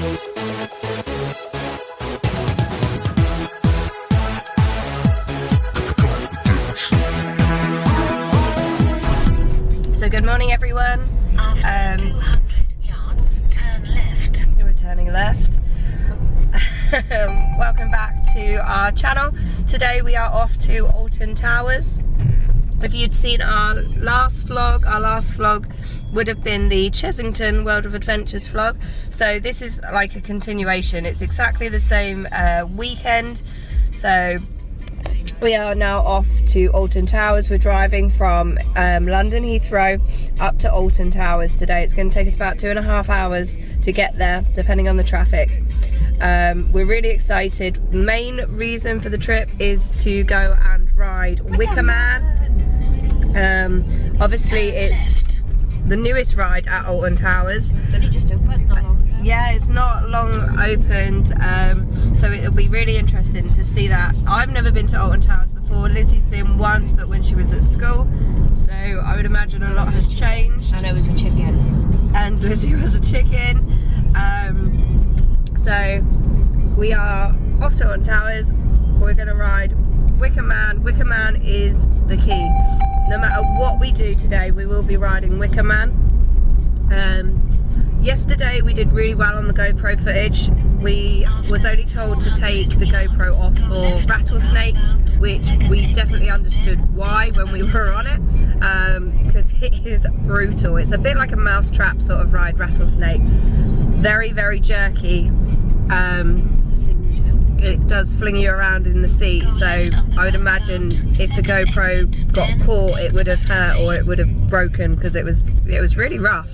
So good morning everyone. After 200 yards, turn left. We're turning left. Welcome back to our channel. Today we are off to Alton Towers. If you'd seen our last vlog would have been the Chessington World of Adventures vlog. So this is like a continuation. It's exactly the same weekend. So we are now off to Alton Towers. We're driving from London Heathrow up to Alton Towers today. It's going to take us about 2.5 hours to get there, depending on the traffic. We're really excited. The main reason for the trip is to go and ride Wicker Man. Obviously it's the newest ride at Alton Towers. It's only just opened, not long ago. Yeah, it's not long opened, so it'll be really interesting to see that. I've never been to Alton Towers before. Lizzie's been once, but when she was at school, so I would imagine a lot has changed. And I was a chicken. And Lizzie was a chicken. So we are off to Alton Towers. We're going to ride Wicker Man. Wicker Man is the key. No matter what we do today, we will be riding Wicker Man. Yesterday we did really well on the GoPro footage. We was only told to take the GoPro off for rattlesnake, which we definitely understood why when we were on it, because it is brutal. It's a bit like a mousetrap sort of ride, rattlesnake. Very, very jerky. It does fling you around in the seat, so I would imagine if the GoPro got caught it would have hurt or it would have broken, because it was really rough.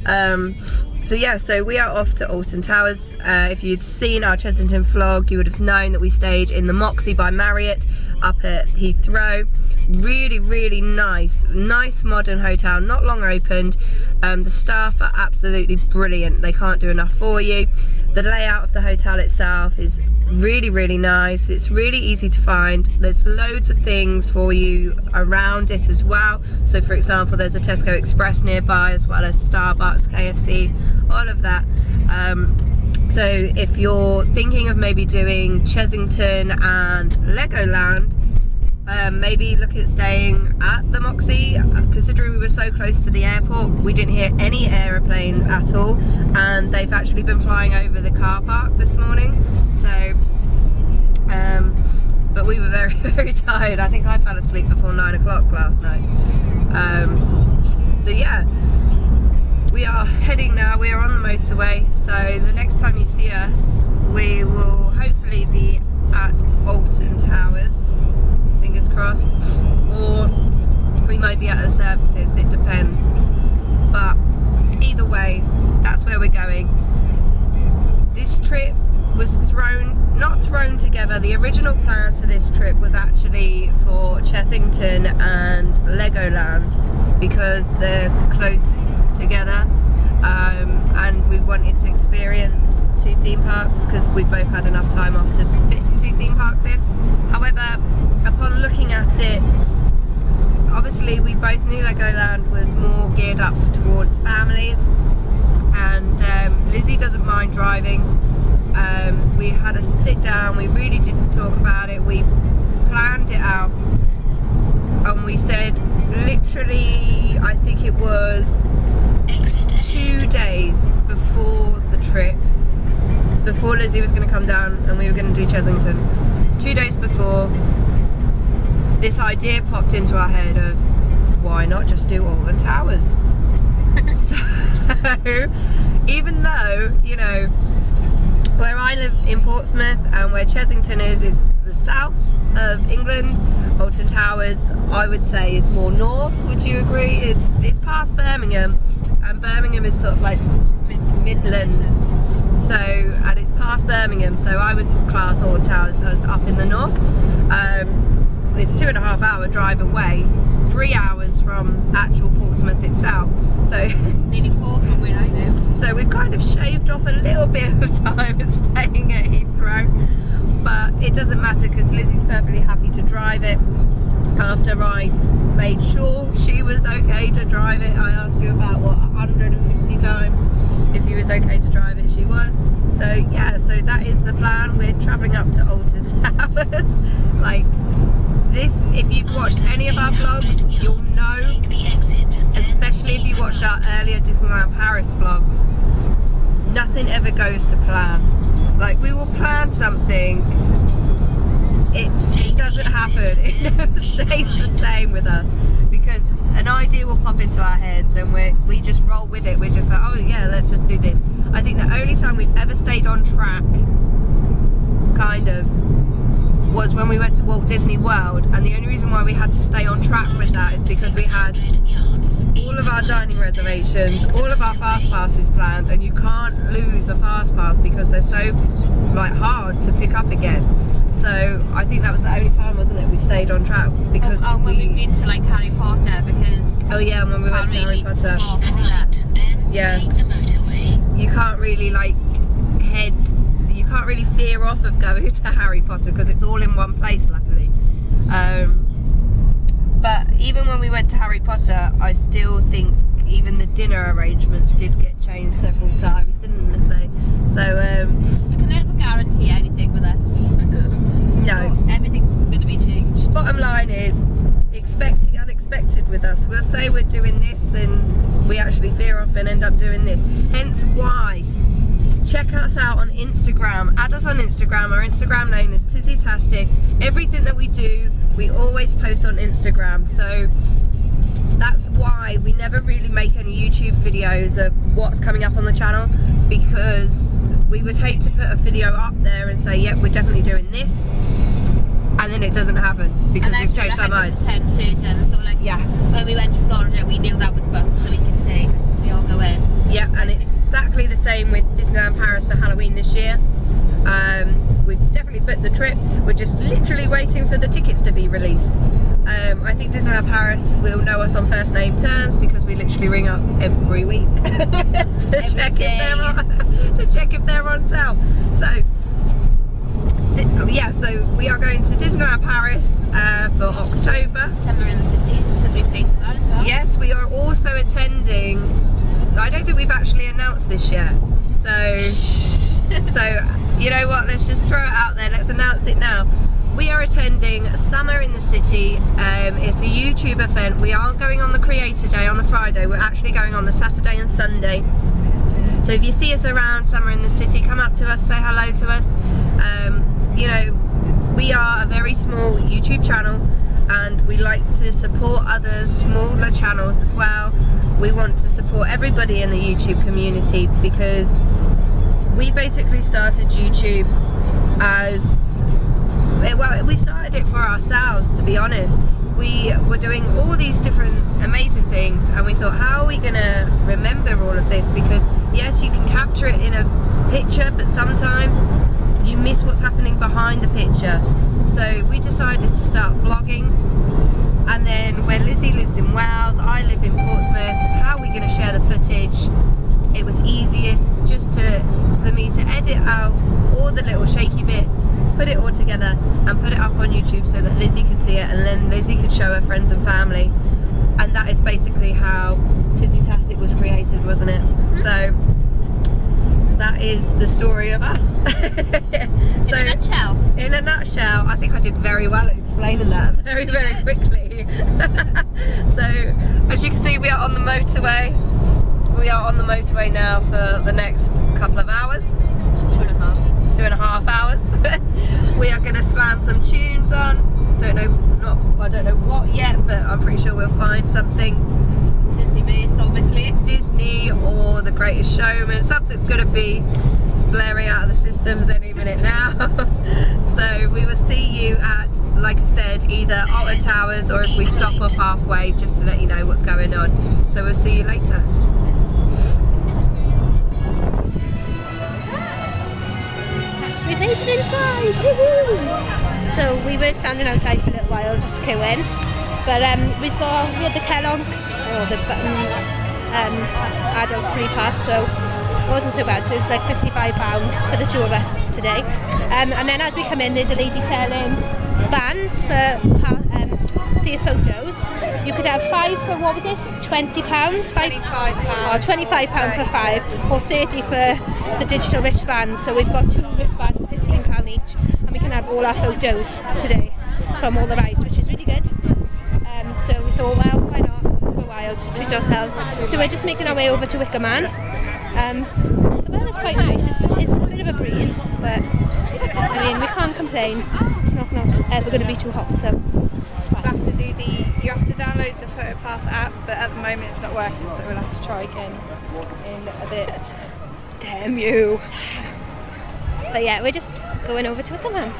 So yeah, so we are off to Alton Towers. If you'd seen our Chessington vlog, you would have known that we stayed in the Moxie by Marriott up at Heathrow. Really, really nice modern hotel, not long opened. The staff are absolutely brilliant. They can't do enough for you. The layout of the hotel itself is really, really nice. It's really easy to find. There's loads of things for you around it as well. So for example, there's a Tesco Express nearby, as well as Starbucks, KFC, all of that. So if you're thinking of maybe doing Chessington and Legoland, maybe look at staying at the Moxie. Considering we were so close to the airport, we didn't hear any aeroplanes at all, and they've actually been flying over the car park this morning. So but we were very, very tired. I think I fell asleep before 9 o'clock last night. So yeah, we are heading now. We are on the motorway, so the next time you see us we will hopefully be at Alton Towers, fingers crossed, or we might be at the services, it depends. But either way, that's where we're going. This trip was not thrown together. The original plans for this trip was actually for Chessington and Legoland, because they're close together, and we wanted to experience 2 theme parks, because we both had enough time off to fit 2 theme parks in. However, upon looking at it, obviously we both knew Legoland was more geared up towards families, and Lizzie doesn't mind driving. We had a sit down, we really didn't talk about it, we planned it out, and we said literally, I think it was 2 days before the trip, before Lizzie was going to come down and we were going to do Chessington, 2 days before, this idea popped into our head of, why not just do Alton Towers? So even though, you know, where I live in Portsmouth and where Chessington is the south of England, Alton Towers I would say is more north. Would you agree? It's past Birmingham, and Birmingham is sort of like Midlands, so, and it's past Birmingham, so I would class Alton Towers as up in the north. It's 2.5 hour drive away, 3 hours from actual Portsmouth itself, so Nearly 4 from where I live. so we've kind of shaved off a little bit of time staying at Heathrow, but it doesn't matter because Lizzie's perfectly happy to drive it. After I made sure she was okay to drive it, I asked you about 150 times if he was okay to drive it. She was. the plan. We're travelling up to Alton Towers. Like this, if you've watched any of our vlogs, you'll know, especially if you watched our earlier Disneyland Paris vlogs, nothing ever goes to plan. Like, we will plan something, it doesn't happen. It never stays the same with us, because an idea will pop into our heads and we just roll with it. We're just like, oh yeah, let's just do this. I think the only time we've ever stayed on track, kind of, was when we went to Walt Disney World, and the only reason why we had to stay on track with that is because we had all of our dining reservations, all of our fast passes planned, and you can't lose a fast pass because they're so like hard to pick up again. So I think that was the only time, wasn't it, we stayed on track, because when we've been to like Harry Potter, because oh yeah, when we went to Harry Potter, yeah, you can't really like you can't really veer off of going to Harry Potter because it's all in one place, luckily. But even when we went to Harry Potter, I still think even the dinner arrangements did get changed several times, didn't they? So we can never guarantee anything with us. no. So everything's going to be changed. Bottom line is, expect the unexpected with us. We'll say we're doing this and we actually veer off and end up doing this. Hence why, check us out on Instagram. Add us on Instagram. Our Instagram name is TizzieTasTic. Everything that we do, we always post on Instagram. So that's why we never really make any YouTube videos of what's coming up on the channel, because we would hate to put a video up there and say, yep, we're definitely doing this, and then it doesn't happen because we've changed our minds. Certain. So like, yeah, when we went to Florida, we knew that was booked, so we could say we all go in. Yeah, and it's exactly the same with Disneyland Paris for Halloween this year. We've definitely booked the trip. We're just literally waiting for the tickets to be released. I think Disneyland Paris will know us on first name terms because we literally ring up every week to check if they're on sale. So yeah, so we are going to Disneyland Paris for October. Summer in the City, because we paid for that as well. Yes, we are also attending. I don't think we've actually announced this yet. So you know what? Let's just throw it out there. Let's announce it now. We are attending Summer in the City. It's a YouTube event. We aren't going on the Creator Day on the Friday. We're actually going on the Saturday and Sunday. So if you see us around Summer in the City, come up to us, say hello to us. You know, we are a very small YouTube channel, and we like to support other smaller channels as well. We want to support everybody in the YouTube community, because we basically started YouTube as, well, we started it for ourselves, to be honest. We were doing all these different amazing things, and we thought, how are we going to remember all of this? Because yes, you can capture it in a picture, but sometimes you miss what's happening behind the picture. So we decided to start vlogging, and then where Lizzie lives in Wales, I live in Portsmouth, how are we going to share the footage? It was easiest just for me to edit out all the little shaky bits, put it all together and put it up on YouTube so that Lizzie could see it, and then Lizzie could show her friends and family. And that is basically how TizzieTasTic was created, wasn't it? So that is the story of us. So, in a nutshell. In a nutshell, I think I did very well at explaining that very quickly. So as you can see, we are on the motorway. We are on the motorway now for the next couple of hours. 2.5 hours. We are going to slam some tunes on. I don't know what yet, but I'm pretty sure we'll find something Disney based, obviously. Disney or The Greatest Showman. Something's going to be blaring out of the systems any minute now. So we will see you at, like I said, either Alton Towers, or if we stop off halfway, just to let you know what's going on. So we'll see you later. We made it inside! Woohoo! So we were standing outside for a little while, just queuing. But we had the Kellogg's, or the Buttons, adult free pass, so it wasn't so bad. So it was like £55 for the two of us today. And then as we come in, there's a lady selling bands for for your photos. You could have 5 for, what was it, £20? £25. £25 for 5, or 30 for the digital wristbands. So we've got 2 wristbands, £15 each, and we can have all our photos today from all the rides, which is really good. So we thought, well, why not? We're wild, treat ourselves. So we're just making our way over to Wicker Man. The weather's quite nice. It's a bit of a breeze, but I mean, we can't complain. It's not ever going to be too hot, so it's fine. You have to download the PhotoPass app, but at the moment it's not working, so we'll have to try again in a bit. Damn you. But yeah, we're just going over to Wicker Man.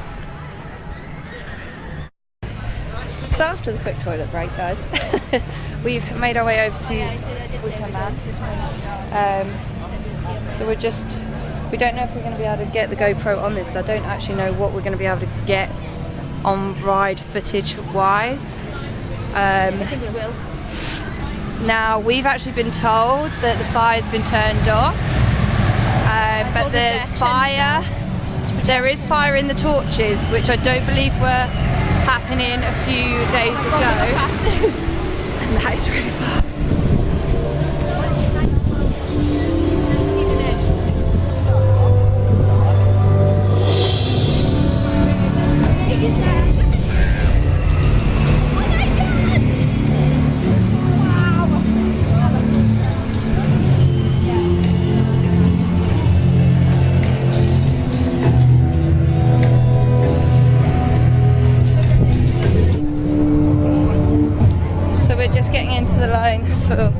So after the quick toilet break, guys, we've made our way over to Wicker Man. So we don't know if we're going to be able to get the GoPro on this. So I don't actually know what we're going to be able to get on ride footage wise. I think we will. Now we've actually been told that the fire's been turned off, but there's fire. There is fire in the torches, which I don't believe were happening a few days ago. And that is really fast. Just getting into the line for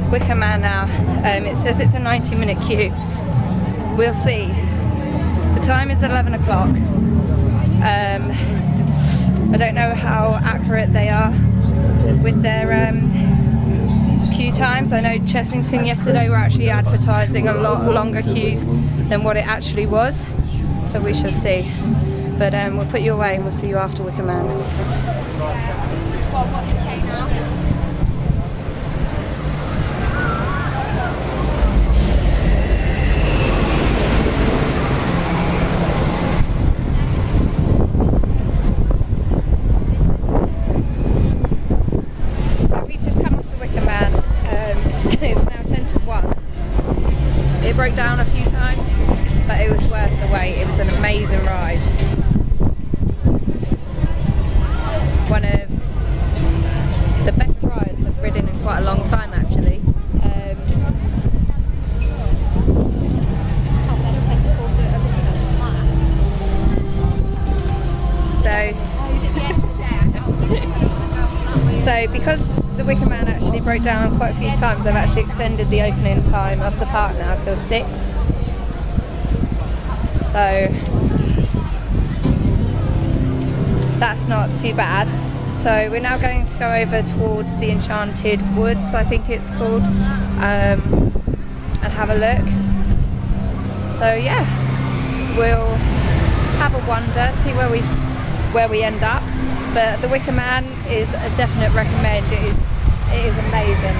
Wicker Man now. It says it's a 90-minute queue. We'll see. The time is 11 o'clock. I don't know how accurate they are with their queue times. I know Chessington yesterday were actually advertising a lot longer queues than what it actually was. So we shall see. But we'll put you away and we'll see you after Wicker Man. What's it say now? Broke down a few times, but it was worth the wait. It was an amazing ride. One of the best rides I've ridden in quite a long time, actually. So because the Wicker Man actually broke down quite a few times, I've actually extended the opening time of the park now till 6. So that's not too bad. So we're now going to go over towards the Enchanted Woods, I think it's called, and have a look. So yeah, we'll have a wander, see where we end up. But the Wicker Man is a definite recommend. It is amazing.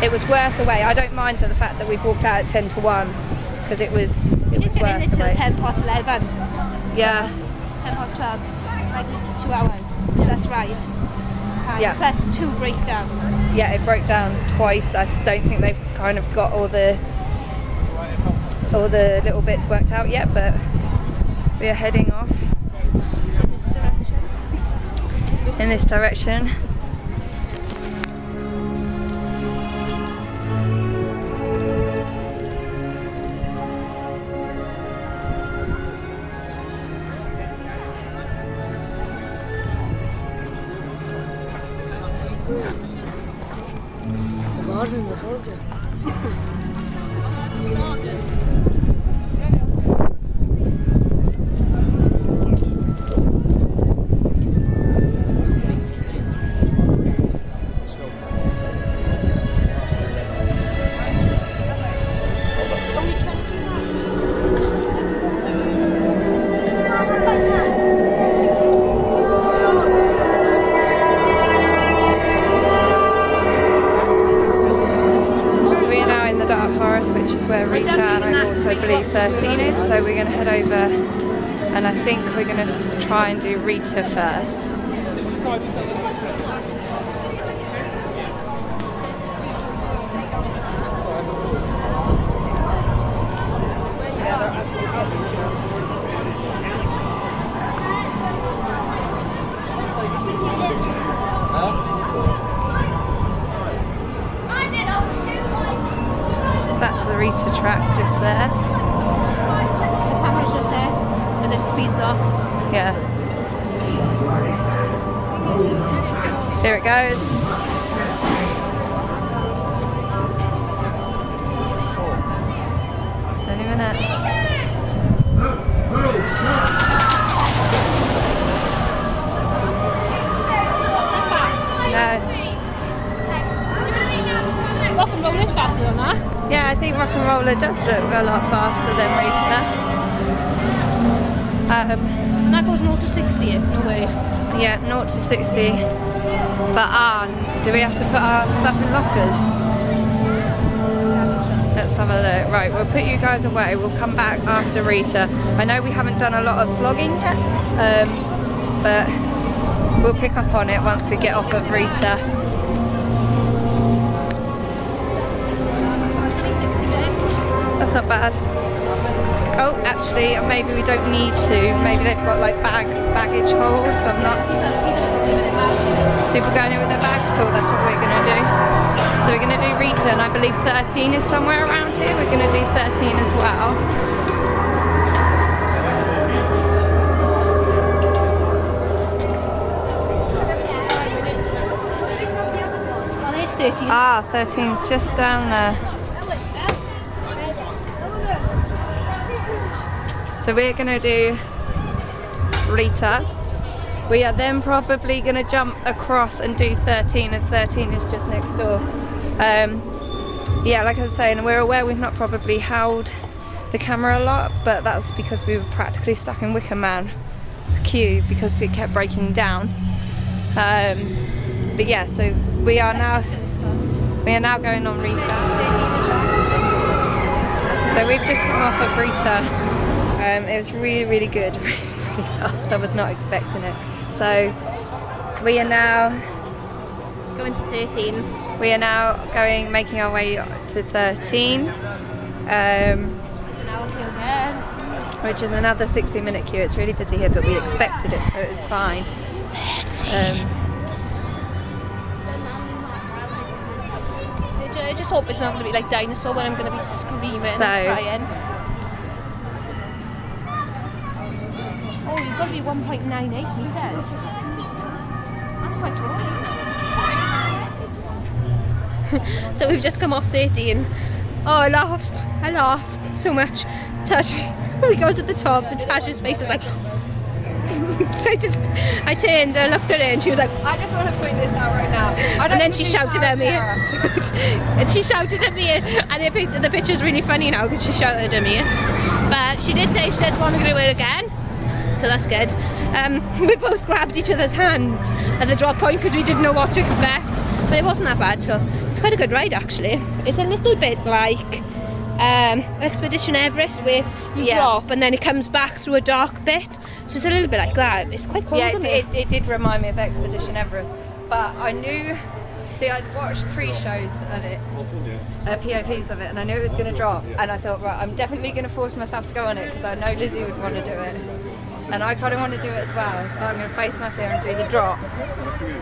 It was worth the wait. I don't mind the fact that we walked out at 10 to 1 because it was worth the wait. We did get in there till 10 past 11. Yeah. 10 past 12. Like 2 hours. That's right. Yeah. Plus 2 breakdowns. Yeah, it broke down twice. I don't think they've kind of got all the little bits worked out yet, but we are heading off in this direction. Which is where Rita and I also believe 13 is, so we're going to head over and I think we're going to try and do Rita first. So that's the Rita track just there. The camera's just there as it speeds off. Yeah. Here it goes. Any minute. No. Rock and roll is faster than that. Yeah, I think Rock and Roller does look a lot faster than Rita. And that goes 0 to 60, no way. Yeah, 0 to 60. But do we have to put our stuff in lockers? Let's have a look. Right, we'll put you guys away. We'll come back after Rita. I know we haven't done a lot of vlogging yet, but we'll pick up on it once we get off of Rita. That's not bad. Oh, actually, maybe we don't need to. Maybe they've got like baggage holds. I'm not. People going in with their bags. Cool. That's what we're gonna do. So we're gonna do Rita, and I believe 13 is somewhere around here. We're gonna do 13 as well. Oh, there's 13. Ah, 13's just down there. So we're gonna do Rita. We are then probably gonna jump across and do 13, as 13 is just next door. Yeah, like I was saying, we're aware we've not probably held the camera a lot, but that's because we were practically stuck in Wicker Man queue because it kept breaking down. But yeah, so we are now going on Rita. So we've just come off of Rita. It was really, really good, really, really fast. I was not expecting it. So we are now Going to 13. We are now making our way to 13, There's an hour queue there. which is another 60-minute queue. It's really busy here, but we expected it, so it was fine. I just hope it's not going to be like Dinosaur when I'm going to be screaming and So- crying. Oh, you've got to be 1.98 metres. That's quite tall. So we've just come off 13. Oh, I laughed so much. Tash, we got to the top and Tash's face was like so I turned, I looked at her and she was like, I just want to point this out right now. and then she shouted at me. And she shouted at me, and the picture's really funny now because she shouted at me. But she did say she does want to do it again, so that's good. We both grabbed each other's hand at the drop point because we didn't know what to expect, but it wasn't that bad, so it's quite a good ride actually. It's a little bit like Expedition Everest where you drop and then it comes back through a dark bit, so it's a little bit like that. It's quite cool. Yeah, isn't it did remind me of Expedition Everest, but I knew. See, I'd watched pre-shows of it, POVs of it, and I knew it was going to drop. And I thought, right, I'm definitely going to force myself to go on it because I know Lizzie would want to do it, and I kind of want to do it as well. But I'm going to face my fear and do the drop.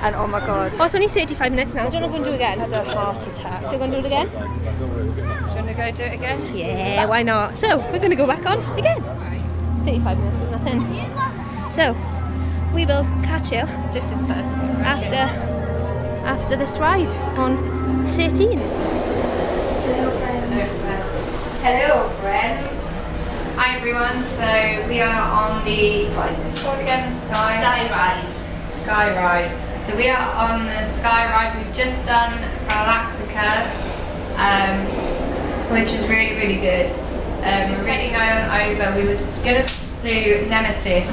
And oh my god, Oh, it's only 35 minutes now. Do you want to go and do it again? I had a heart attack. So you're going to do it again? Do you want to go do it again? Yeah, why not? So we're going to go back on again. 35 minutes is nothing. So we will catch you This is 30. after this ride on 13. Hello friends. Hi everyone. So we are on the, what is this called again? The Sky Ride. So we are on the Sky Ride. We've just done Galactica, which is really, really good. We're really going over. We was gonna do Nemesis,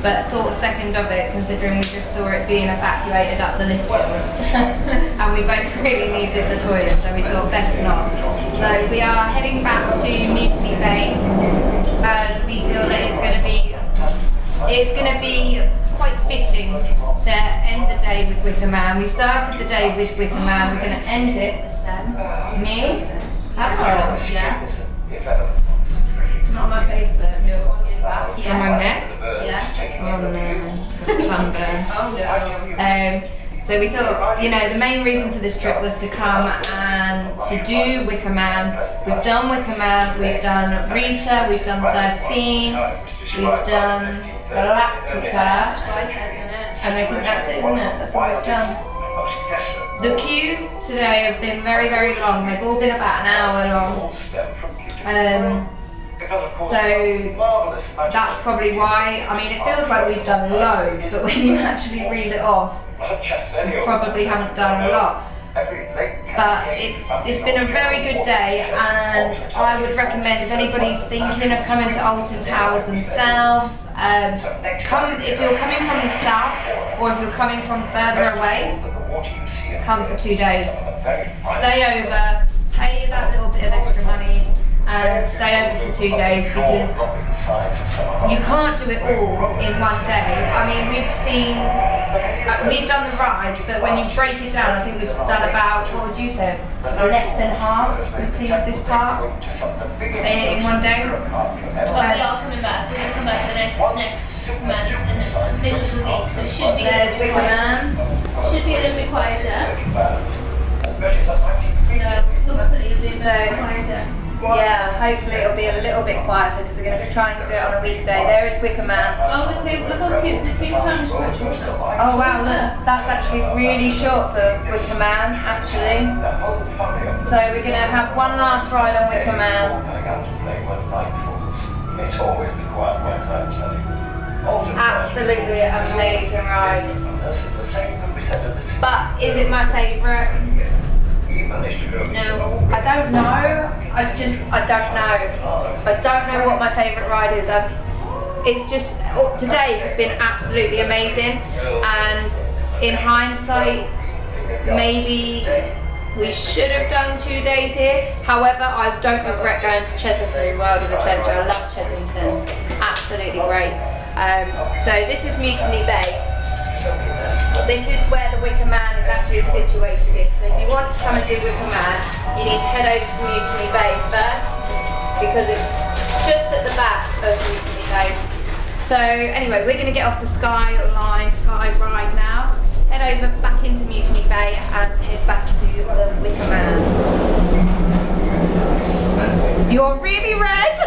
but thought second of it, considering we just saw it being evacuated up the lift and we both really needed the toilet, so we thought best not. So we are heading back to Mutiny Bay as we feel that it's going to be quite fitting to end the day with Wicker Man. We started the day with Wicker Man, we're going to end it. Me? Hello. Yeah. Not on my face though. on my neck. Yeah. Oh no, sunburn. Oh no. So we thought, you know, the main reason for this trip was to come and to do Wicker Man. We've done Wicker Man, we've done Rita, we've done 13, we've done Galactica, Twice I've done it. and I think that's it, isn't it? That's all we've done. The queues today have been very, very long. They've all been about an hour long. So that's probably why. I mean, it feels like we've done loads, but when you actually read it off, we probably haven't done a lot. But it's been a very good day, and I would recommend if anybody's thinking of coming to Alton Towers themselves, come if you're coming from the south or if you're coming from further away, come for 2 days. Stay over, pay that little bit of extra money and stay over for 2 days, because you can't do it all in one day. I mean, we've done the rides, but when you break it down, I think we've done about, what would you say, less than half we've seen of this park in one day. But we are coming back. We're going to come back for the next month in the middle of the week, so it should be There's Wicker Man. should be a little bit quieter. So hopefully it'll be a bit quieter. Yeah, hopefully it'll be a little bit quieter because we're going to try and do it on a weekday. There is Wicker Man. Oh, the queue, look how cute, the queue time is quite short though. Oh wow, look, that's actually really short for Wicker Man, actually. So we're going to have one last ride on Wicker Man. Absolutely amazing ride. But is it my favourite? No. I don't know. I don't know. I don't know what my favourite ride is. It's just, today has been absolutely amazing, and in hindsight, maybe we should have done 2 days here. However, I don't regret going to Chessington World of Adventure. I love Chessington. Absolutely great. So this is Mutiny Bay. This is where the Wicker Man is actually situated in. So if you want to come and do Wicker Man, you need to head over to Mutiny Bay first, because it's just at the back of Mutiny Bay. So anyway, we're going to get off the Sky ride now, head over back into Mutiny Bay and head back to the Wicker Man. You're really red!